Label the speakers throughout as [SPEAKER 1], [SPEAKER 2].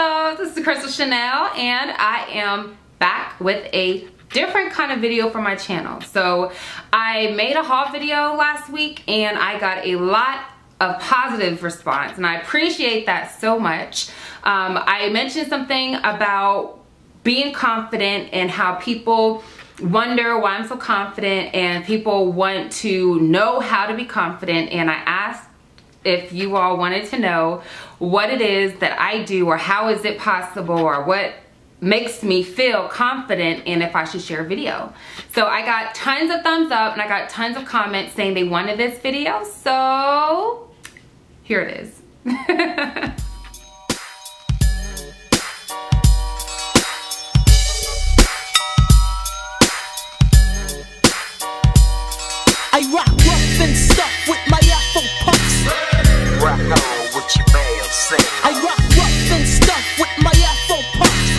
[SPEAKER 1] up? This is Crystal Chanel, and I am back with a different kind of video for my channel. So I made a haul video last week and I got a lot of positive response, and I appreciate that so much. I mentioned something about being confident and how people wonder why I'm so confident, and people want to know how to be confident, and I asked if you all wanted to know what it is that I do, or how is it possible, or what makes me feel confident, and if I should share a video. So I got tons of thumbs up and I got tons of comments saying they wanted this video, so here it is.
[SPEAKER 2] I rock rough and stuff with my Afro puffs.
[SPEAKER 3] Rock on with your man, say.
[SPEAKER 2] I rock rough and stuff with my Afro puffs.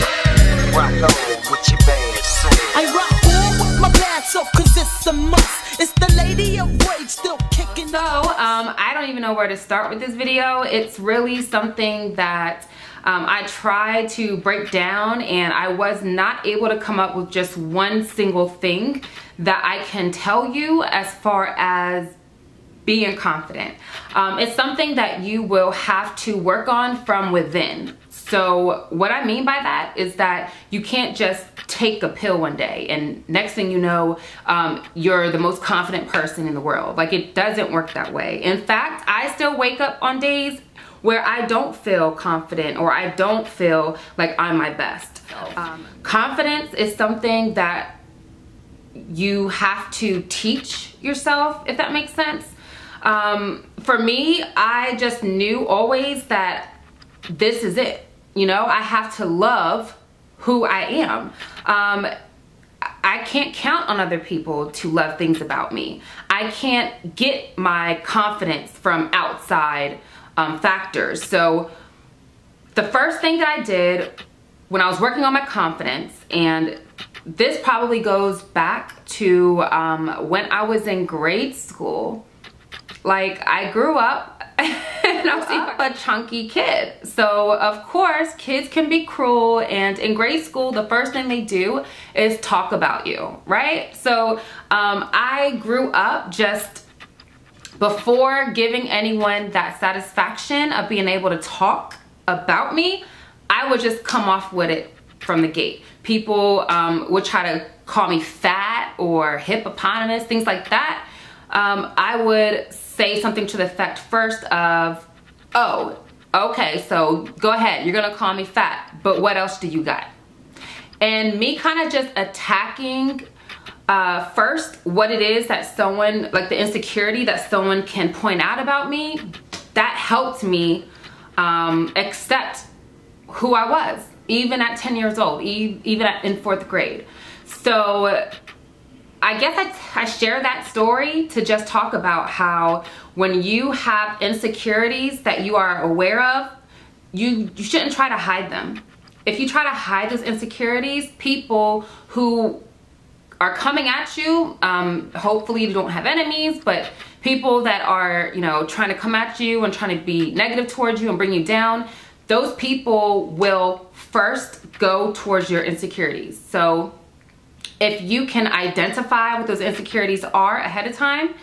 [SPEAKER 3] Rock on with your man, say.
[SPEAKER 2] I rock all with my pants off, cause it's a must. It's the lady of rage still kicking.
[SPEAKER 1] So, I don't even know where to start with this video. It's really something that I tried to break down, and I was not able to come up with just one single thing that I can tell you as far as being confident. It's something that you will have to work on from within. So what I mean by that is that you can't just take a pill one day and next thing you know, you're the most confident person in the world. Like, it doesn't work that way. In fact, I still wake up on days where I don't feel confident, or I don't feel like I'm my best. Confidence is something that you have to teach yourself, if that makes sense. For me, I just knew always that this is it. You know, I have to love who I am. I can't count on other people to love things about me. I can't get my confidence from outside factors. So the first thing that I did when I was working on my confidence, and this probably goes back to when I was in grade school. Like, I grew up and I was a chunky kid. So of course kids can be cruel, and in grade school the first thing they do is talk about you, right? So I grew up just before giving anyone that satisfaction of being able to talk about me, I would just come off with it from the gate. People would try to call me fat or hippopotamus, things like that. I would say something to the effect first of, oh, okay, so go ahead, you're gonna call me fat, but what else do you got? And me kind of just attacking first what it is that someone, like the insecurity that someone can point out about me, that helped me accept who I was, even at 10 years old, even in 4th grade. So I guess I share that story to just talk about how when you have insecurities that you are aware of, you shouldn't try to hide them. If you try to hide those insecurities, people who are coming at you, hopefully you don't have enemies, but people that are, you know, trying to come at you and trying to be negative towards you and bring you down, those people will first go towards your insecurities. So if you can identify what those insecurities are ahead of time,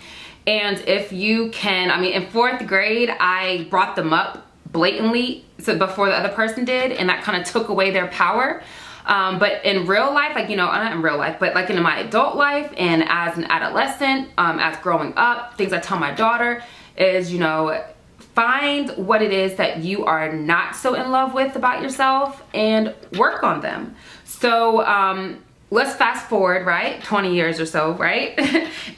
[SPEAKER 1] and if you can, I mean, in 4th grade, I brought them up blatantly, so before the other person did, and that kind of took away their power. But in real life, like, you know, not in real life, but like in my adult life and as an adolescent, as growing up, things I tell my daughter is, you know, find what it is that you are not so in love with about yourself and work on them. So, let's fast forward, right? 20 years or so, right?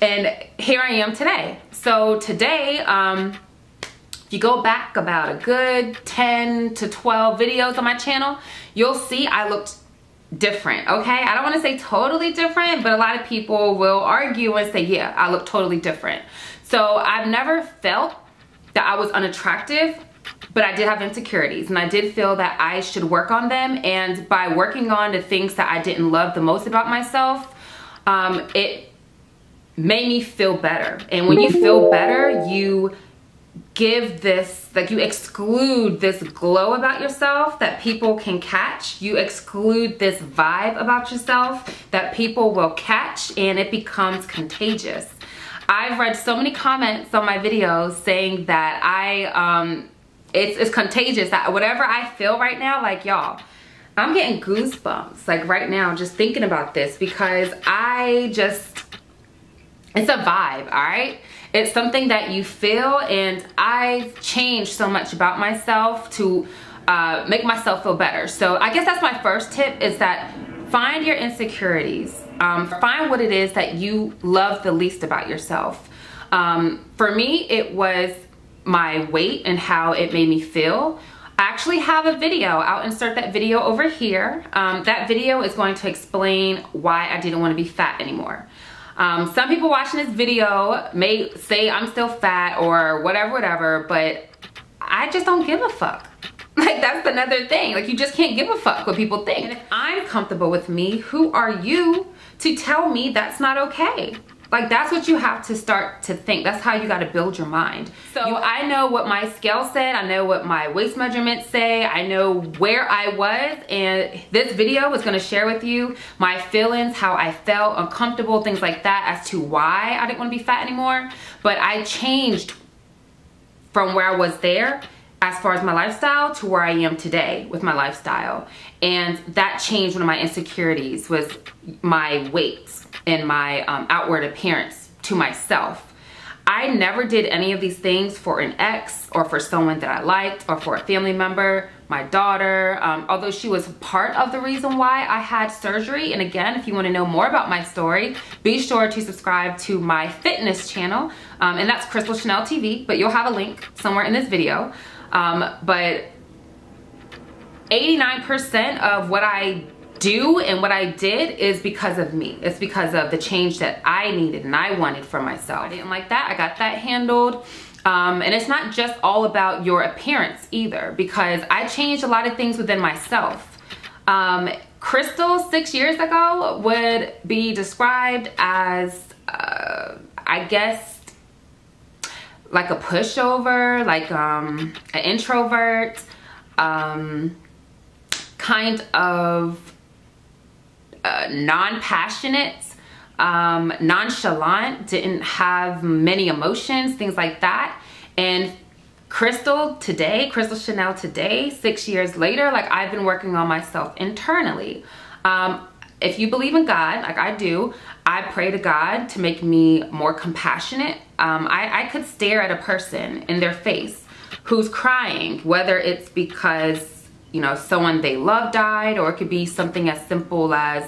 [SPEAKER 1] And here I am today. So today, if you go back about a good 10 to 12 videos on my channel, you'll see I looked different, okay? I don't want to say totally different, but a lot of people will argue and say, yeah, I look totally different. So I've never felt that I was unattractive, but I did have insecurities, and I did feel that I should work on them. And by working on the things that I didn't love the most about myself, it made me feel better. And when you feel better, you give this, like you exclude this glow about yourself that people can catch. You exclude this vibe about yourself that people will catch, and it becomes contagious. I've read so many comments on my videos saying that it's contagious, that whatever I feel right now, like y'all, I'm getting goosebumps like right now just thinking about this, because it's a vibe, all right? It's something that you feel, and I've changed so much about myself to make myself feel better. So I guess that's my first tip, is that find your insecurities. Find what it is that you love the least about yourself. For me, it was my weight and how it made me feel. I actually have a video. I'll insert that video over here. That video is going to explain why I didn't want to be fat anymore. Some people watching this video may say I'm still fat or whatever, but I just don't give a fuck. Like, that's another thing. Like, you just can't give a fuck what people think. And if I'm comfortable with me, who are you to tell me that's not okay? Like, that's what you have to start to think. That's how you got to build your mind. So I know what my scale said. I know what my waist measurements say. I know where I was. And this video is going to share with you my feelings, how I felt uncomfortable, things like that, as to why I didn't want to be fat anymore. But I changed from where I was there as far as my lifestyle to where I am today with my lifestyle. And that changed one of my insecurities, was my weight and my outward appearance to myself. I never did any of these things for an ex or for someone that I liked or for a family member, my daughter, although she was part of the reason why I had surgery. And again, if you want to know more about my story, be sure to subscribe to my fitness channel, and that's Crystal Chanel TV, but you'll have a link somewhere in this video. But 89% of what I do and what I did is because of me. It's because of the change that I needed and I wanted for myself. I didn't like that. I got that handled. And it's not just all about your appearance either, because I changed a lot of things within myself. Crystal 6 years ago would be described as, I guess, like a pushover, like an introvert, kind of non-passionate, nonchalant, didn't have many emotions, things like that. And Crystal Chanel today, 6 years later, like, I've been working on myself internally. If you believe in God, like I do, I pray to God to make me more compassionate. I could stare at a person in their face who's crying, whether it's because, you know, someone they love died, or it could be something as simple as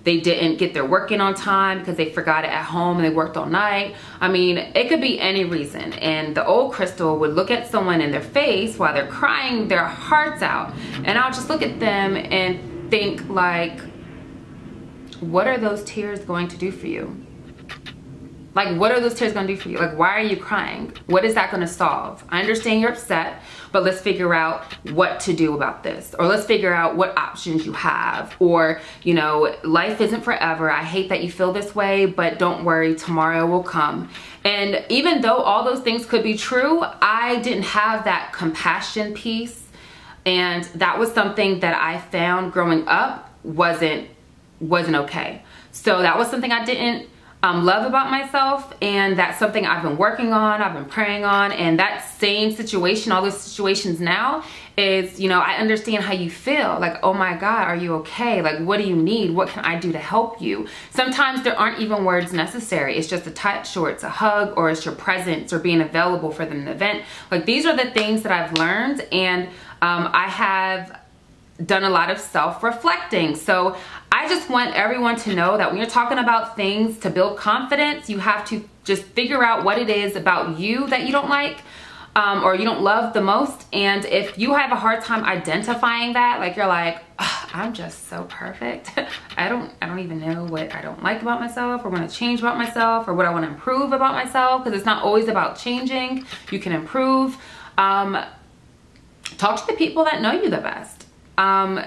[SPEAKER 1] they didn't get their work in on time because they forgot it at home and they worked all night. I mean, it could be any reason. And the old Crystal would look at someone in their face while they're crying their hearts out, and I'll just look at them and think, like, what are those tears going to do for you? Like, what are those tears gonna do for you? Like, why are you crying? What is that gonna solve? I understand you're upset, but let's figure out what to do about this. Or let's figure out what options you have. Or, you know, life isn't forever. I hate that you feel this way, but don't worry, tomorrow will come. And even though all those things could be true, I didn't have that compassion piece. And that was something that I found growing up wasn't okay. So that was something I didn't love about myself, and that's something I've been working on, I've been praying on. And that same situation, all those situations now, is, you know, I understand how you feel. Like, oh my God, are you okay? Like, what do you need? What can I do to help you? Sometimes there aren't even words necessary. It's just a touch, or it's a hug, or it's your presence, or being available for them in an event. Like, these are the things that I've learned, and I have done a lot of self-reflecting. So I just want everyone to know that when you're talking about things to build confidence, you have to just figure out what it is about you that you don't like, or you don't love the most. And if you have a hard time identifying that, like, you're like, I'm just so perfect. I don't even know what I don't like about myself, or want to change about myself, or what I want to improve about myself, because it's not always about changing. You can improve. Talk to the people that know you the best.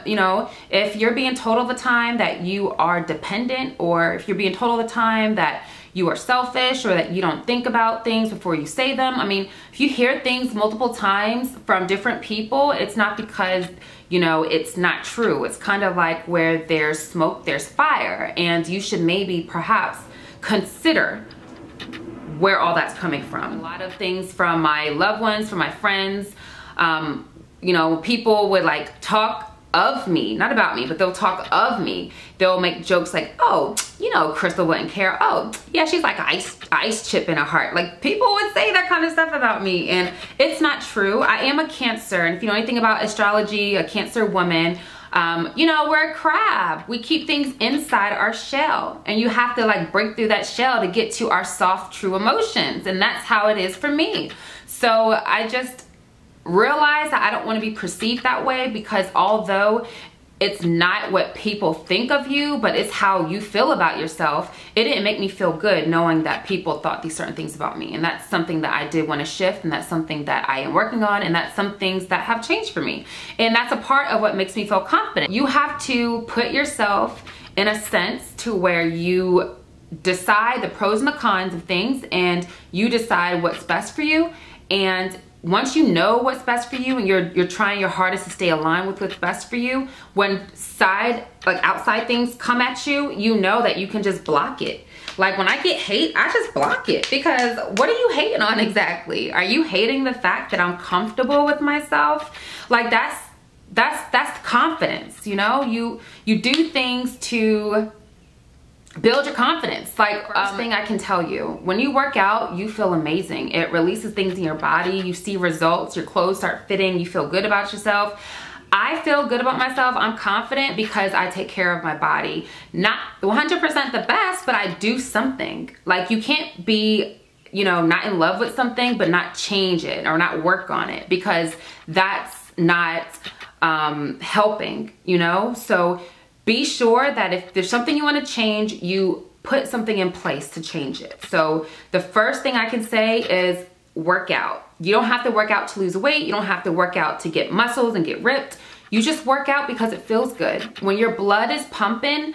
[SPEAKER 1] You know, if you're being told all the time that you are dependent, or if you're being told all the time that you are selfish or that you don't think about things before you say them. I mean, if you hear things multiple times from different people, it's not because, you know, it's not true. It's kind of like where there's smoke, there's fire, and you should maybe perhaps consider where all that's coming from. A lot of things from my loved ones, from my friends, you know, people would like talk of me, not about me, but they'll talk of me. They'll make jokes like, oh, you know, Crystal wouldn't care. Oh, yeah, she's like an ice chip in her heart. Like, people would say that kind of stuff about me, and it's not true. I am a Cancer, and if you know anything about astrology, a Cancer woman, you know, we're a crab. We keep things inside our shell, and you have to like break through that shell to get to our soft, true emotions, and that's how it is for me. So I just realize that I don't want to be perceived that way, because although it's not what people think of you, but it's how you feel about yourself, it didn't make me feel good knowing that people thought these certain things about me. And that's something that I did want to shift, and that's something that I am working on, and that's some things that have changed for me. And that's a part of what makes me feel confident. You have to put yourself in a sense to where you decide the pros and the cons of things, and you decide what's best for you. And once you know what's best for you, and you're trying your hardest to stay aligned with what's best for you, when outside things come at you, you know that you can just block it. Like when I get hate, I just block it, because what are you hating on exactly? Are you hating the fact that I'm comfortable with myself? Like that's confidence, you know? You do things to build your confidence. Like, first thing I can tell you, when you work out, you feel amazing. It releases things in your body. You see results. Your clothes start fitting. You feel good about yourself. I feel good about myself. I'm confident because I take care of my body. Not 100% the best, but I do something. Like, you can't be, you know, not in love with something, but not change it or not work on it, because that's not helping, you know? So be sure that if there's something you want to change, you put something in place to change it. So the first thing I can say is work out. You don't have to work out to lose weight. You don't have to work out to get muscles and get ripped. You just work out because it feels good. When your blood is pumping,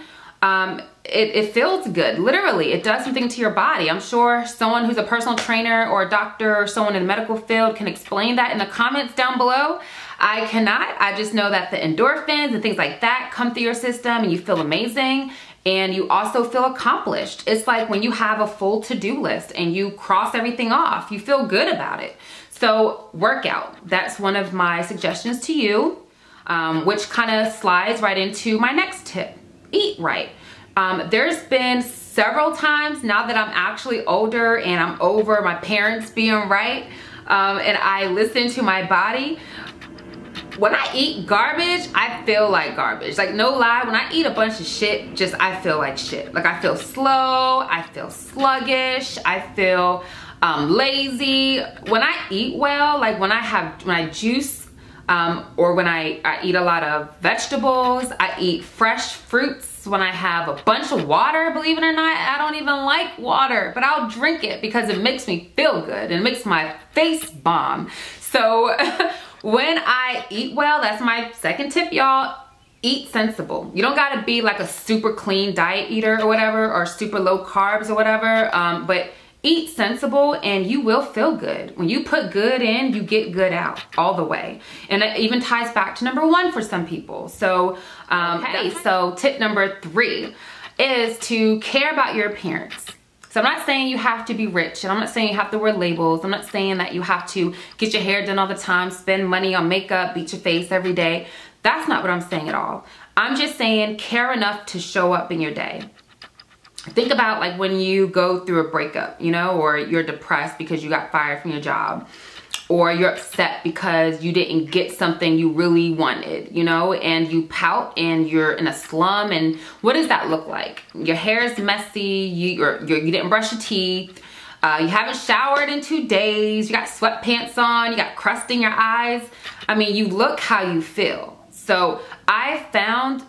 [SPEAKER 1] it feels good. Literally, it does something to your body. I'm sure someone who's a personal trainer or a doctor or someone in the medical field can explain that in the comments down below. I cannot. I just know that the endorphins and things like that come through your system, and you feel amazing, and you also feel accomplished. It's like when you have a full to-do list and you cross everything off, you feel good about it. So workout, that's one of my suggestions to you, which kind of slides right into my next tip: eat right. There's been several times now that I'm actually older and I'm over my parents being right, and I listen to my body. When I eat garbage, I feel like garbage. Like, no lie, when I eat a bunch of shit, I feel like shit. Like, I feel slow, I feel sluggish, I feel lazy. When I eat well, like when I juice, or when I eat a lot of vegetables, I eat fresh fruits, when I have a bunch of water, believe it or not, I don't even like water, but I'll drink it because it makes me feel good and it makes my face bomb. So when I eat well, that's my second tip, y'all. Eat sensible. You don't gotta be like a super clean diet eater or whatever, or super low carbs or whatever, but eat sensible and you will feel good. When you put good in, you get good out all the way. And that even ties back to number 1 for some people. So, so tip number 3 is to care about your appearance. So I'm not saying you have to be rich, and I'm not saying you have to wear labels. I'm not saying that you have to get your hair done all the time, spend money on makeup, beat your face every day. That's not what I'm saying at all. I'm just saying care enough to show up in your day. Think about like when you go through a breakup, you know, or you're depressed because you got fired from your job, or you're upset because you didn't get something you really wanted, you know, and you pout and you're in a slum. And what does that look like? Your hair is messy, you didn't brush your teeth, you haven't showered in 2 days, you got sweatpants on, you got crust in your eyes. I mean, you look how you feel. So I found,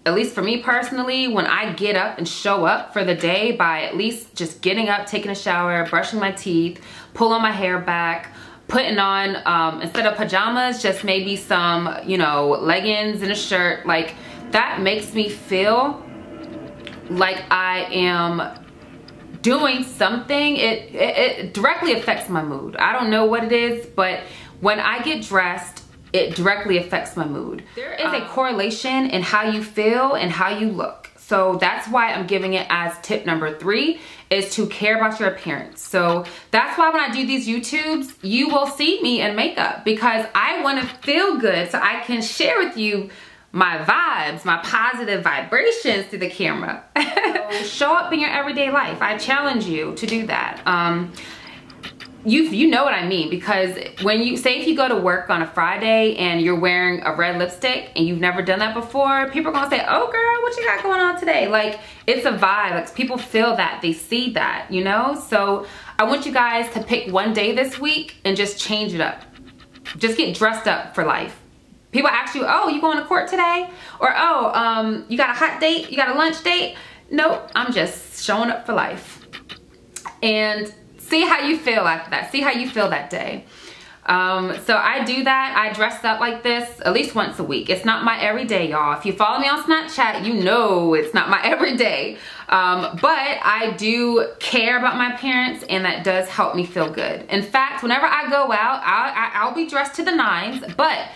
[SPEAKER 1] at least for me personally, when I get up and show up for the day by at least just getting up, taking a shower, brushing my teeth, pulling my hair back, putting on, instead of pajamas, just maybe some, you know, leggings and a shirt, like that makes me feel like I am doing something, it directly affects my mood. I don't know what it is, but when I get dressed, it directly affects my mood. There is a correlation in how you feel and how you look. So that's why I'm giving it as tip number 3, is to care about your appearance. So that's why when I do these YouTubes, you will see me in makeup, because I want to feel good so I can share with you my vibes, my positive vibrations through the camera. So show up in your everyday life. I challenge you to do that. You know what I mean, because when you say, if you go to work on a Friday and you're wearing a red lipstick and you've never done that before, people are gonna say, oh girl, what you got going on today? Like, it's a vibe. Like, people feel that, they see that, you know? So I want you guys to pick one day this week and just change it up. Just get dressed up for life. People ask you, oh, you going to court today? Or, oh, you got a hot date? You got a lunch date? Nope, I'm just showing up for life. And see how you feel after that. See how you feel that day. So I do that. I dress up like this at least once a week. It's not my everyday, y'all. If you follow me on Snapchat, you know it's not my everyday. But I do care about my appearance, and that does help me feel good. In fact, whenever I go out, I'll be dressed to the nines, but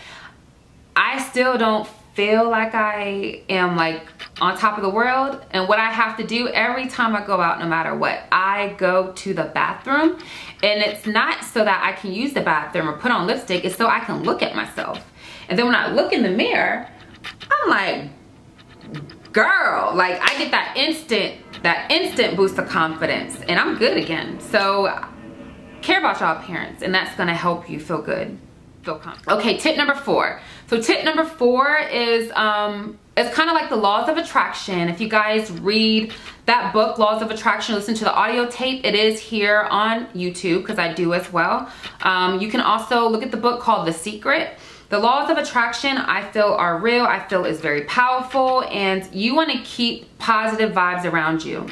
[SPEAKER 1] I still don't feel like I am like on top of the world. And what I have to do every time I go out, no matter what, I go to the bathroom. And it's not so that I can use the bathroom or put on lipstick, it's so I can look at myself. And then when I look in the mirror, I'm like, girl, like I get that instant boost of confidence, and I'm good again. So care about your appearance, and that's gonna help you feel good. Okay, tip number 4. So tip number 4 is it's kind of like the laws of attraction. If you guys read that book, Laws of Attraction, listen to the audio tape, it is here on YouTube, because I do as well. You can also look at the book called The Secret. The laws of attraction, I feel, are real. I feel is very powerful, and you want to keep positive vibes around you.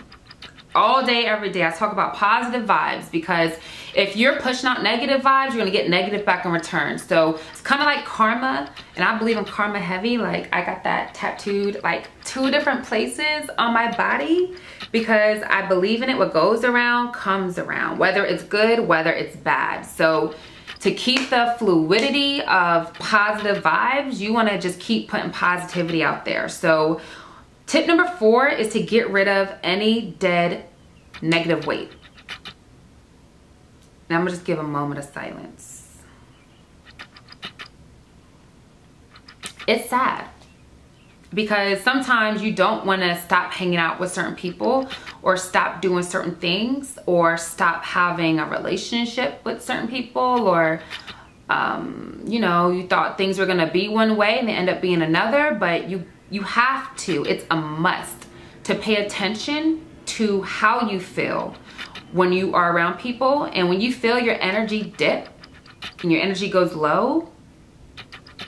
[SPEAKER 1] All day, every day, I talk about positive vibes, because if you're pushing out negative vibes, you're gonna get negative back in return. So it's kind of like karma, and I believe in karma heavy. Like, I got that tattooed like 2 different places on my body, because I believe in it. What goes around comes around, whether it's good, whether it's bad. So to keep the fluidity of positive vibes, you wanna just keep putting positivity out there. So tip number 4 is to get rid of any dead negative weight. Now I'm gonna just give a moment of silence. It's sad, because sometimes you don't wanna stop hanging out with certain people, or stop doing certain things, or stop having a relationship with certain people, or you know, you thought things were gonna be one way and they end up being another, but you have to, it's a must to pay attention to how you feel when you are around people. And when you feel your energy dip and your energy goes low,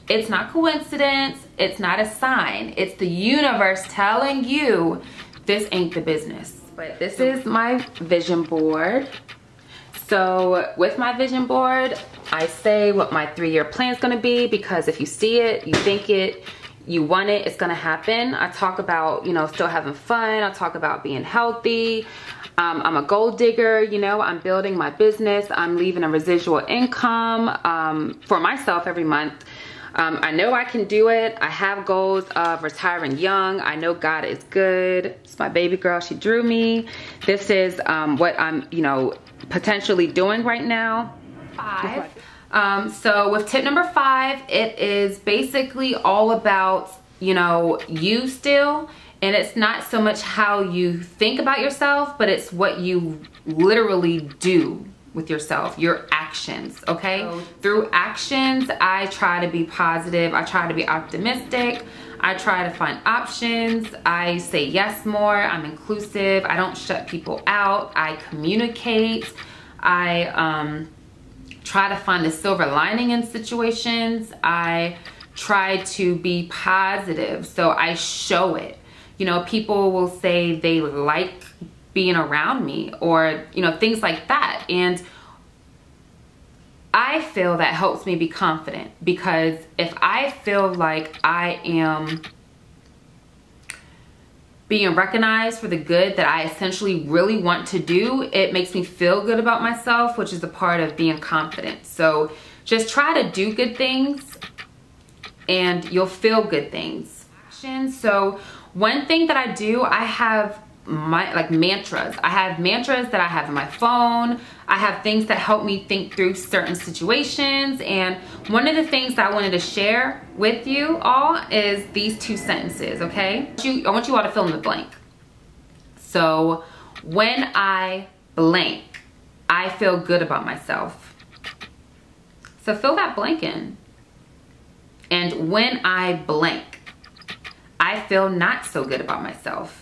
[SPEAKER 1] it's not coincidence, it's not a sign, it's the universe telling you this ain't the business. But this is my vision board. So with my vision board, I say what my 3-year plan is gonna be, because if you see it, you think it, you want it, it's gonna happen. I talk about, you know, still having fun. I talk about being healthy. I'm a gold digger, you know, I'm building my business. I'm leaving a residual income for myself every month. I know I can do it. I have goals of retiring young. I know God is good. It's my baby girl, she drew me. This is what I'm, you know, potentially doing right now. 5. So with tip number 5, it is basically all about, you know, you still, and it's not so much how you think about yourself, but it's what you literally do with yourself, your actions, okay? So through actions, I try to be positive, I try to be optimistic, I try to find options, I say yes more, I'm inclusive, I don't shut people out, I communicate, I try to find the silver lining in situations. I try to be positive, so I show it. You know, people will say they like being around me, or, you know, things like that. And I feel that helps me be confident, because if I feel like I am being recognized for the good that I essentially really want to do, it makes me feel good about myself, which is a part of being confident. So just try to do good things and you'll feel good things. So one thing that I do, I have my mantras. I have mantras that I have in my phone. I have things that help me think through certain situations. And one of the things that I wanted to share with you all is these 2 sentences, okay? I want you all to fill in the blank. So when I blank, I feel good about myself. So fill that blank in. And when I blank, I feel not so good about myself.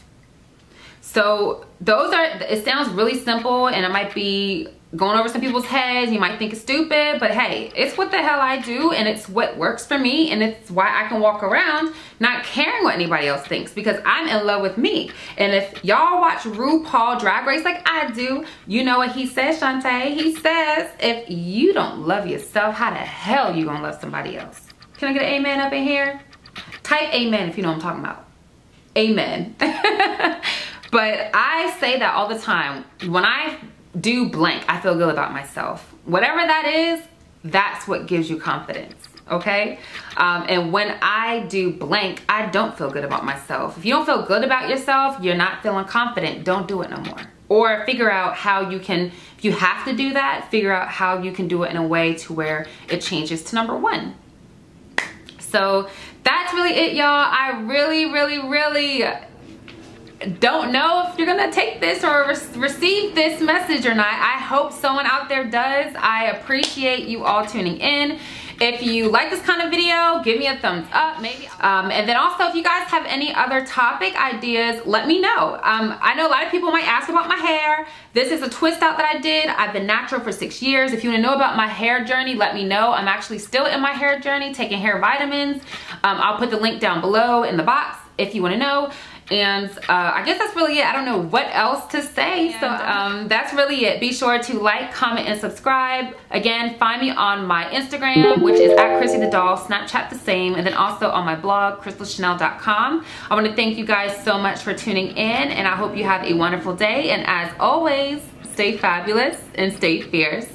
[SPEAKER 1] So those are, it sounds really simple and it might be going over some people's heads. You might think it's stupid, but hey, it's what the hell I do and it's what works for me, and it's why I can walk around not caring what anybody else thinks because I'm in love with me. And if y'all watch RuPaul Drag Race like I do, you know what he says, Shantae? He says, if you don't love yourself, how the hell you gonna love somebody else? Can I get an amen up in here? Type amen if you know what I'm talking about. Amen. But I say that all the time. When I do blank, I feel good about myself. Whatever that is, that's what gives you confidence, okay? And when I do blank, I don't feel good about myself. If you don't feel good about yourself, you're not feeling confident, don't do it no more. Or figure out how you can, if you have to do that, figure out how you can do it in a way to where it changes to number 1. So that's really it, y'all. I really don't know if you're gonna take this or receive this message or not. I hope someone out there does. I appreciate you all tuning in. If you like this kind of video, give me a thumbs up, maybe. And then also, if you guys have any other topic ideas, let me know. I know a lot of people might ask about my hair. This is a twist out that I did. I've been natural for 6 years. If you wanna know about my hair journey, let me know. I'm actually still in my hair journey, taking hair vitamins. I'll put the link down below in the box if you wanna know. And I guess that's really it. I don't know what else to say. So that's really it. Be sure to like, comment, and subscribe. Again, find me on my Instagram, which is @ChrissyTheDoll, Snapchat the same, and then also on my blog, crystalchanel.com. I want to thank you guys so much for tuning in, and I hope you have a wonderful day. And as always, stay fabulous and stay fierce.